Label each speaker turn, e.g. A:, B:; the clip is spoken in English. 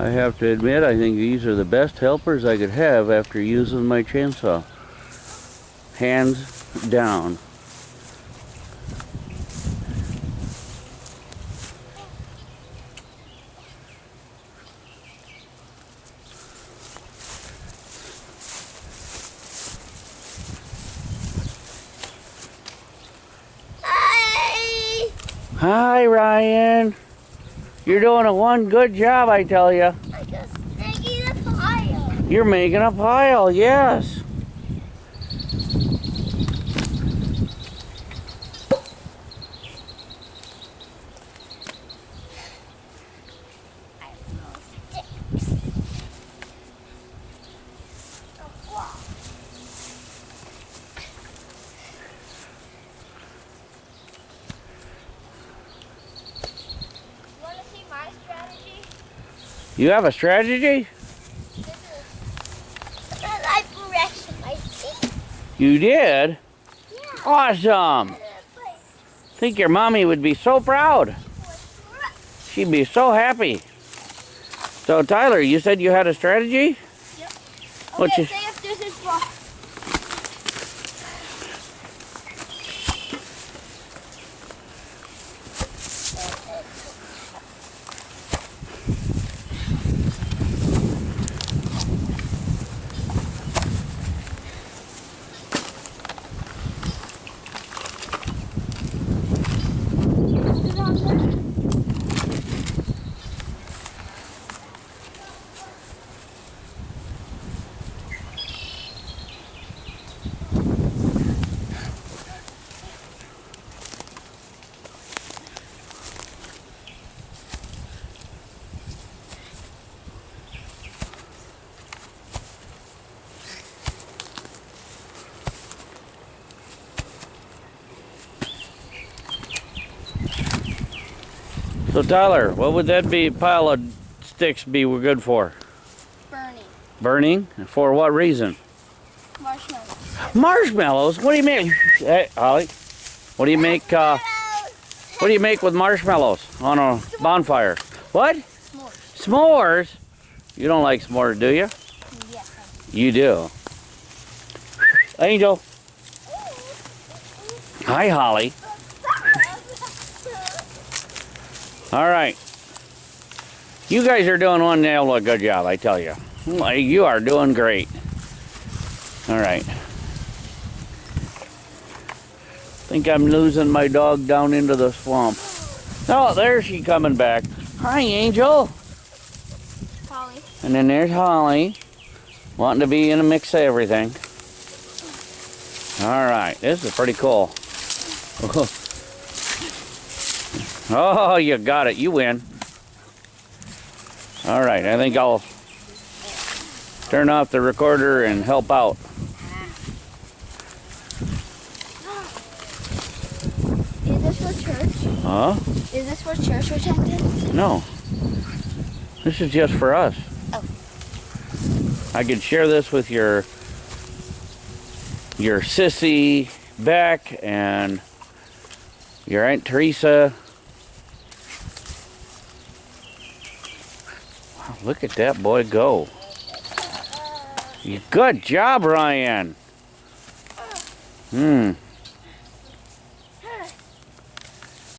A: I have to admit, I think these are the best helpers I could have after using my chainsaw. Hands down.
B: Hi!
A: Hi, Ryan. You're doing one good job, I tell you.
B: I'm just making a pile.
A: You're making a pile, yes. You have a strategy?
B: I brushed my teeth.
A: You did?
B: Yeah.
A: Awesome. Think your mommy would be so proud. She'd be so happy. So Tyler, you said you had a strategy?
B: Yep.
A: What
B: Okay,
A: you...
B: say if this is wrong.
A: So Tyler, what would that be pile of sticks be good for?
B: Burning.
A: Burning? For what reason?
B: Marshmallows.
A: Marshmallows? What do you make? Hey, Holly, what do you make? What do you make with marshmallows on a bonfire? What?
B: S'mores.
A: S'mores? You don't like s'mores, do you?
B: Yes.
A: You do. Angel. Hi, Holly. All right. You guys are doing one hell of a good job, I tell you. You are doing great. All right. Think I'm losing my dog down into the swamp. Oh, there's she coming back. Hi, Angel.
B: Holly.
A: And then there's Holly, wanting to be in a mix of everything. All right, this is pretty cool. Oh, you got it. You win. All right, I think I'll turn off the recorder and help out.
B: Is this for church?
A: Huh?
B: Is this for church or something?
A: No. This is just for us.
B: Oh.
A: I could share this with your sissy Beck and your Aunt Teresa. Wow, look at that boy go. Good job, Ryan.